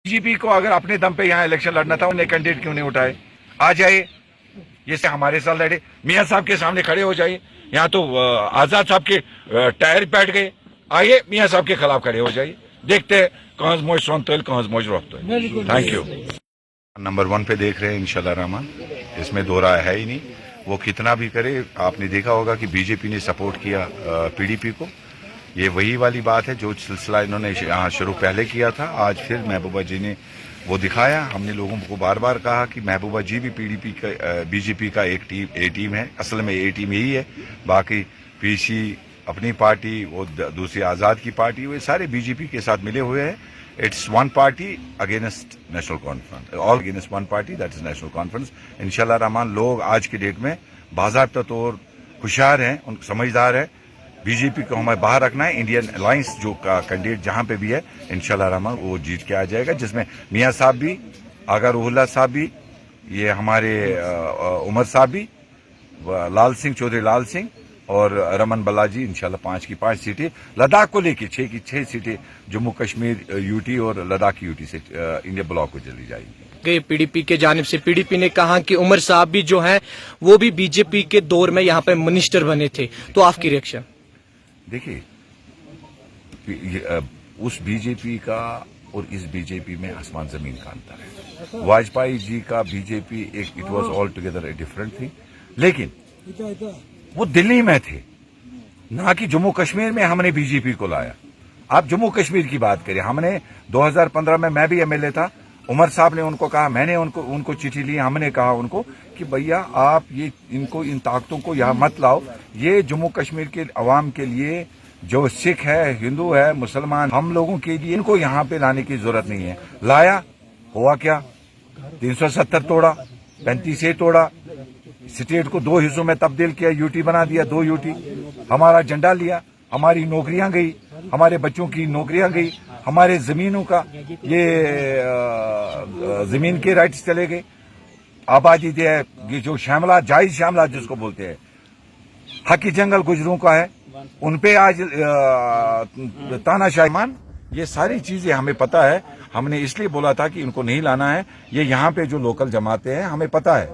BJP को अगर अपने दम पे यहाँ इलेक्शन लड़ना था, उन्हें कैंडिडेट क्यों नहीं उठाए? आ जाइए, ये से हमारे साथ लड़े, मियाँ साहब के सामने खड़े हो जाइए। यहाँ तो आजाद साहब के टायर बैठ गए, आइए मियाँ साहब के खिलाफ खड़े हो जाइए, देखते हैं कहाँ मोज सोनतल कहाँ मोज रोकते हैं। Thank you. नंबर 1 पे देख रहे हैं इंशाल्लाह रहमान, इसमें दो राय है ही नहीं। वो कितना भी करे, आपने देखा होगा कि बीजेपी ने सपोर्ट किया पीडीपी को। ये वही वाली बात है जो सिलसिला इन्होंने यहाँ शुरू पहले किया था, आज फिर महबूबा जी ने वो दिखाया। हमने लोगों को बार बार कहा कि महबूबा जी भी पीडीपी का बीजेपी का एक टीम है, असल में ए टीम यही है। बाकी पीसी अपनी पार्टी, वो दूसरी आज़ाद की पार्टी, वो सारे बीजेपी के साथ मिले हुए हैं। It's one party against national conference, all against one party, that is national conference. इंशाल्लाह रहमान लोग आज की डेट में बाज़ाब्ता तौर होशियार हैं, उन समझदार है। बीजेपी को हमें बाहर रखना है। इंडियन अलायंस जो का कैंडिडेट जहां पे भी है इंशाल्लाह रहमान वो जीत के आ जाएगा, जिसमें मियाँ साहब भी, आगा रूहुल्लाह साहब भी, ये हमारे उमर साहब भी, लाल सिंह चौधरी लाल सिंह और रमन बालाजी, इंशाल्लाह 5 की 5 सीटें लद्दाख को लेके 6 की 6 सीटें जम्मू कश्मीर यूटी और लद्दाख यूटी से इंडिया ब्लॉक को चली जाएगी। पीडीपी के जानिब से पीडीपी ने कहा कि उमर साहब भी जो हैं वो भी बीजेपी के दौर में यहाँ पे मिनिस्टर बने थे, तो आपकी रिएक्शन? देखिए, उस बीजेपी का और इस बीजेपी में आसमान जमीन का अंतर है। वाजपेयी जी का बीजेपी एक it was all together a different थी, लेकिन वो दिल्ली में थे, ना कि जम्मू कश्मीर में हमने बीजेपी को लाया। आप जम्मू कश्मीर की बात करें, हमने 2015 में मैं भी एमएलए था, उमर साहब ने उनको कहा, मैंने उनको चिट्ठी ली, हमने कहा उनको कि भैया आप ये इन ताकतों को यहाँ मत लाओ, ये जम्मू कश्मीर के अवाम के लिए, जो सिख है, हिंदू है, मुसलमान, हम लोगों के लिए इनको यहाँ पे लाने की जरूरत नहीं है। लाया, हुआ क्या? 370 तोड़ा, 35 तोड़ा, स्टेट को 2 हिस्सों में तब्दील किया, यूटी बना दिया, 2 यूटी, हमारा झंडा लिया, हमारी नौकरियां गई, हमारे बच्चों की नौकरियां गई, हमारे जमीनों का ये जमीन के राइट्स चले गए। आबादी है ये जो श्यामला, जायज श्यामला जिसको बोलते हैं, हकी जंगल गुजरों का है, उनपे आज तानाशाही मान, ये सारी चीजें हमें पता है। हमने इसलिए बोला था कि इनको नहीं लाना है। ये यहाँ पे जो लोकल जमाते हैं, हमें पता है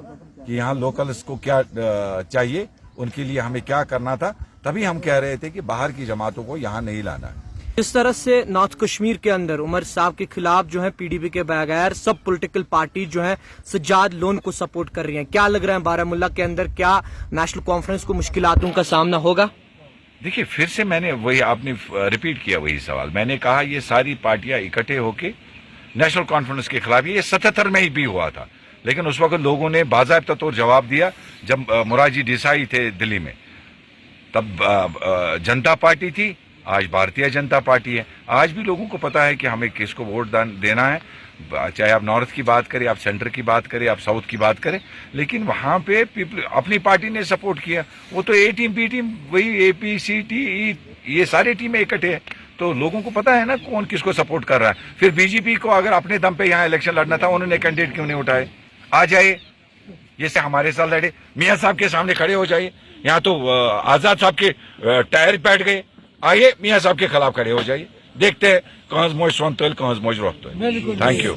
कि यहाँ लोकल्स को क्या चाहिए, उनके लिए हमें क्या करना था, तभी हम कह रहे थे कि बाहर की जमातों को यहाँ नहीं लाना है। इस तरह से नॉर्थ कश्मीर के अंदर उमर साहब के खिलाफ जो है पीडीपी के बगैर सब पॉलिटिकल पार्टी जो है सज्जाद लोन को सपोर्ट कर रही हैं। क्या लग रहा है बारामूला के अंदर क्या नेशनल कॉन्फ्रेंस को मुश्किलातों का सामना होगा? देखिए, फिर से मैंने वही, आपने रिपीट किया वही सवाल। मैंने कहा ये सारी पार्टियां इकट्ठे होके नेशनल कॉन्फ्रेंस के खिलाफ, ये 77 में ही भी हुआ था, लेकिन उस वक्त लोगों ने बाज़ाब्ता तौर जवाब दिया। जब मोरारजी देसाई थे दिल्ली में, तब जनता पार्टी थी, आज भारतीय जनता पार्टी है। आज भी लोगों को पता है कि हमें किसको वोट देना है, चाहे आप नॉर्थ की बात करें, आप सेंटर की बात करें, आप साउथ की बात करें, लेकिन वहां पे अपनी पार्टी ने सपोर्ट किया। वो तो ए टीम बी टीम, वही APCTE, ये सारे टीमें इकट्ठे हैं, तो लोगों को पता है ना कौन किसको सपोर्ट कर रहा है। फिर बीजेपी को अगर अपने दम पे यहाँ इलेक्शन लड़ना था, उन्होंने कैंडिडेट क्यों नहीं उठाए? आ जाइए, ये से हमारे साथ लड़े, मियाँ साहब के सामने खड़े हो जाइए। यहाँ तो आजाद साहब के टायर बैठ गए, आइए मियाँ साहब के खिलाफ खड़े हो जाइए, देखते हैं कहाँ मोज सोनतल कहाँ मोज रोकते हैं। Thank you.